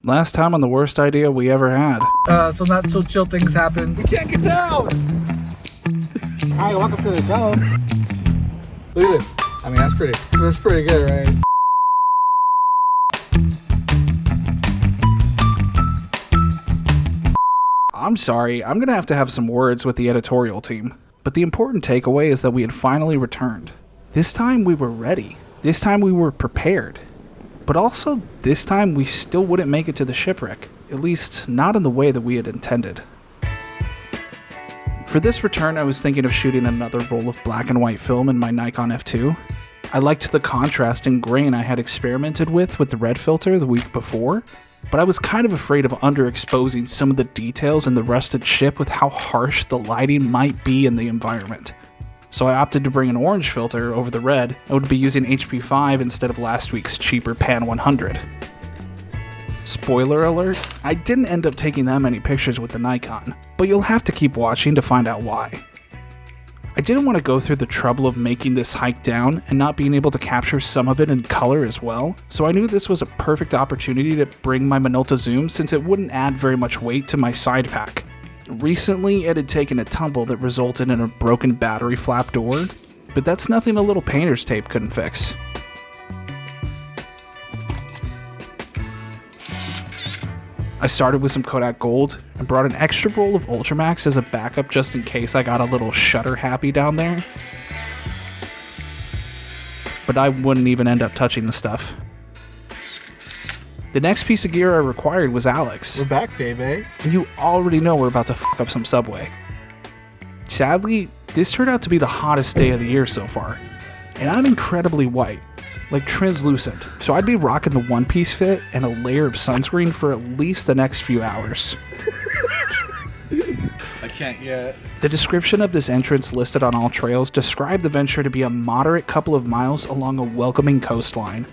Last time on the worst idea we ever had. So not so chill things happen. We can't get down! Alright, welcome to the show. Look at this. I mean, that's pretty good, right? I'm sorry, I'm gonna have to have some words with the editorial team. But the important takeaway is that we had finally returned. This time we were ready. This time we were prepared. But also, this time we still wouldn't make it to the shipwreck. At least, not in the way that we had intended. For this return, I was thinking of shooting another roll of black and white film in my Nikon F2. I liked the contrast and grain I had experimented with the red filter the week before, but I was kind of afraid of underexposing some of the details in the rusted ship with how harsh the lighting might be in the environment. So I opted to bring an orange filter over the red and would be using HP5 instead of last week's cheaper Pan 100. Spoiler alert, I didn't end up taking that many pictures with the Nikon, but you'll have to keep watching to find out why. I didn't want to go through the trouble of making this hike down and not being able to capture some of it in color as well, so I knew this was a perfect opportunity to bring my Minolta zoom since it wouldn't add very much weight to my side pack. Recently, it had taken a tumble that resulted in a broken battery flap door, but that's nothing a little painter's tape couldn't fix. I started with some Kodak Gold and brought an extra roll of Ultramax as a backup just in case I got a little shutter happy down there. But I wouldn't even end up touching the stuff. The next piece of gear I required was Alex. We're back, baby. And you already know we're about to fuck up some Subway. Sadly, this turned out to be the hottest day of the year so far. And I'm incredibly white, like translucent, so I'd be rocking the one-piece fit and a layer of sunscreen for at least the next few hours. I can't yet. The description of this entrance listed on all trails described the venture to be a moderate couple of miles along a welcoming coastline.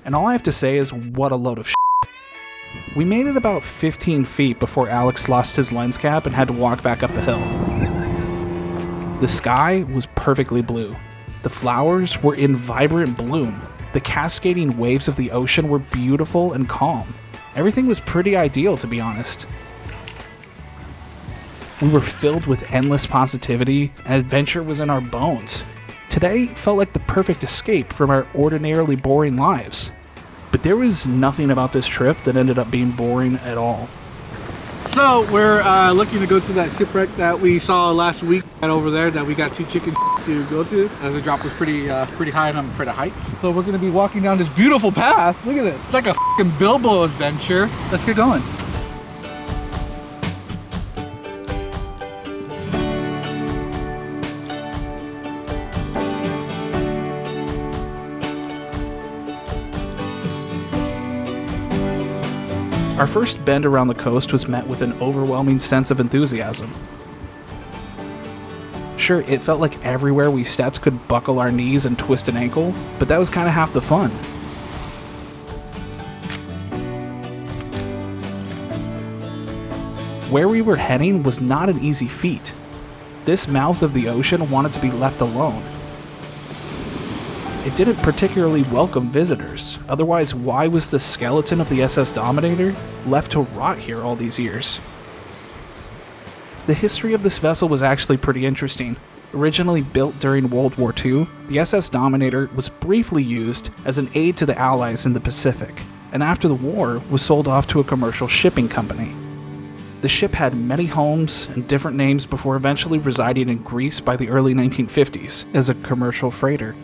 And all I have to say is, what a load of shit. We made it about 15 feet before Alex lost his lens cap and had to walk back up the hill. The sky was perfectly blue. The flowers were in vibrant bloom. The cascading waves of the ocean were beautiful and calm. Everything was pretty ideal, to be honest. We were filled with endless positivity, and adventure was in our bones. Today felt like the perfect escape from our ordinarily boring lives. But there was nothing about this trip that ended up being boring at all. So we're looking to go to that shipwreck that we saw last week right over there that we got two chickens to go to. The drop was pretty high on for the heights. So we're gonna be walking down this beautiful path. Look at this. It's like a fucking Bilbo adventure. Let's get going. Our first bend around the coast was met with an overwhelming sense of enthusiasm. Sure, it felt like everywhere we stepped could buckle our knees and twist an ankle, but that was kind of half the fun. Where we were heading was not an easy feat. This mouth of the ocean wanted to be left alone. It didn't particularly welcome visitors, otherwise why was the skeleton of the SS Dominator left to rot here all these years? The history of this vessel was actually pretty interesting. Originally built during World War II, the SS Dominator was briefly used as an aid to the Allies in the Pacific, and after the war was sold off to a commercial shipping company. The ship had many homes and different names before eventually residing in Greece by the early 1950s as a commercial freighter.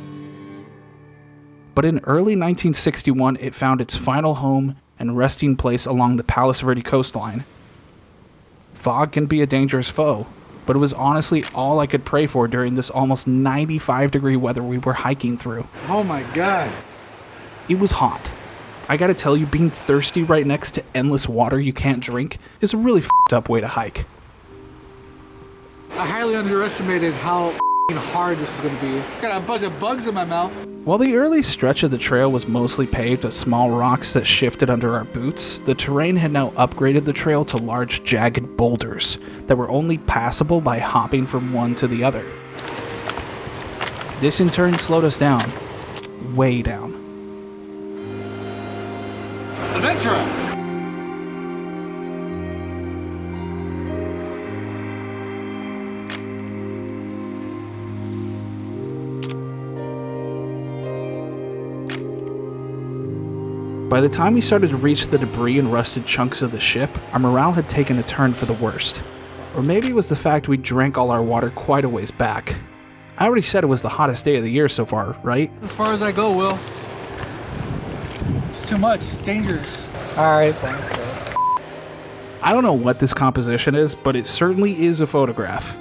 But in early 1961, it found its final home and resting place along the Palos Verde coastline. Fog can be a dangerous foe, but it was honestly all I could pray for during this almost 95-degree weather we were hiking through. Oh my god. It was hot. I gotta tell you, being thirsty right next to endless water you can't drink is a really f***ed up way to hike. I highly underestimated how hard this is going to be. Got a bunch of bugs in my mouth. While the early stretch of the trail was mostly paved of small rocks that shifted under our boots, the terrain had now upgraded the trail to large jagged boulders that were only passable by hopping from one to the other. This in turn slowed us down. Way down. adventure! By the time we started to reach the debris and rusted chunks of the ship, our morale had taken a turn for the worst. Or maybe it was the fact we drank all our water quite a ways back. I already said it was the hottest day of the year so far, right? As far as I go, Will. It's too much. It's dangerous. Alright, thanks. I don't know what this composition is, but it certainly is a photograph.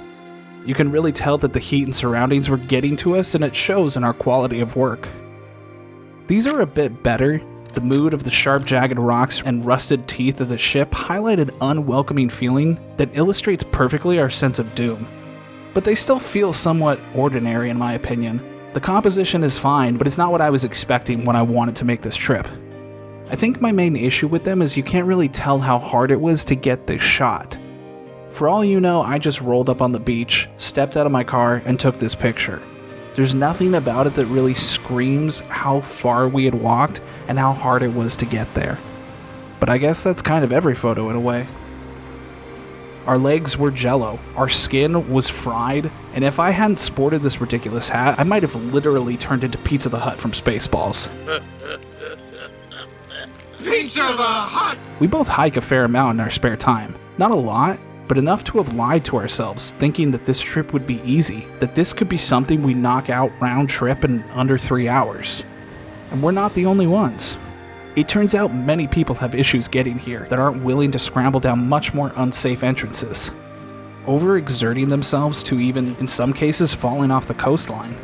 You can really tell that the heat and surroundings were getting to us, and it shows in our quality of work. These are a bit better. The mood of the sharp, jagged rocks and rusted teeth of the ship highlight an unwelcoming feeling that illustrates perfectly our sense of doom. But they still feel somewhat ordinary in my opinion. The composition is fine, but it's not what I was expecting when I wanted to make this trip. I think my main issue with them is you can't really tell how hard it was to get this shot. For all you know, I just rolled up on the beach, stepped out of my car, and took this picture. There's nothing about it that really screams how far we had walked and how hard it was to get there. But I guess that's kind of every photo in a way. Our legs were jello, our skin was fried, and if I hadn't sported this ridiculous hat, I might have literally turned into Pizza the Hut from Spaceballs. Pizza the Hut! We both hike a fair amount in our spare time. Not a lot, but enough to have lied to ourselves, thinking that this trip would be easy, that this could be something we knock out round trip in under 3 hours. And we're not the only ones. It turns out many people have issues getting here that aren't willing to scramble down much more unsafe entrances, overexerting themselves to even, in some cases, falling off the coastline.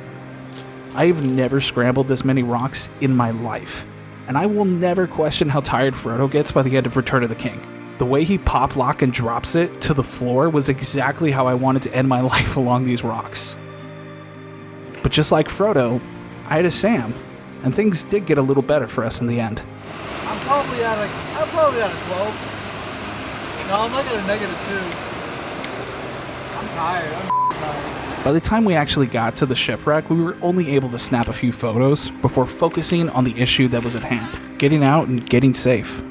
I have never scrambled this many rocks in my life, and I will never question how tired Frodo gets by the end of Return of the King. The way he pop lock and drops it to the floor was exactly how I wanted to end my life along these rocks. But just like Frodo, I had a Sam, and things did get a little better for us in the end. I'm probably at a 12. No, I'm like at a -2. I'm tired. I'm tired. By the time we actually got to the shipwreck, we were only able to snap a few photos before focusing on the issue that was at hand, getting out and getting safe.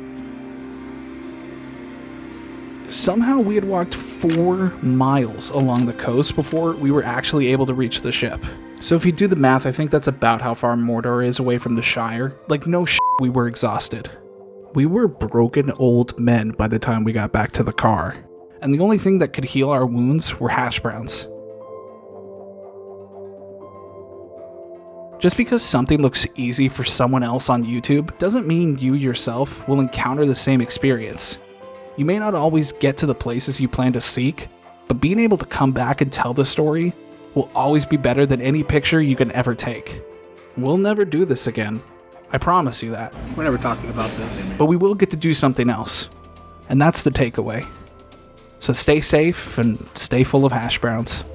Somehow we had walked 4 miles along the coast before we were actually able to reach the ship. So if you do the math, I think that's about how far Mordor is away from the Shire. Like no shit, we were exhausted. We were broken old men by the time we got back to the car. And the only thing that could heal our wounds were hash browns. Just because something looks easy for someone else on YouTube doesn't mean you yourself will encounter the same experience. You may not always get to the places you plan to seek, but being able to come back and tell the story will always be better than any picture you can ever take. We'll never do this again. I promise you that. We're never talking about this. But we will get to do something else. And that's the takeaway. So stay safe and stay full of hash browns.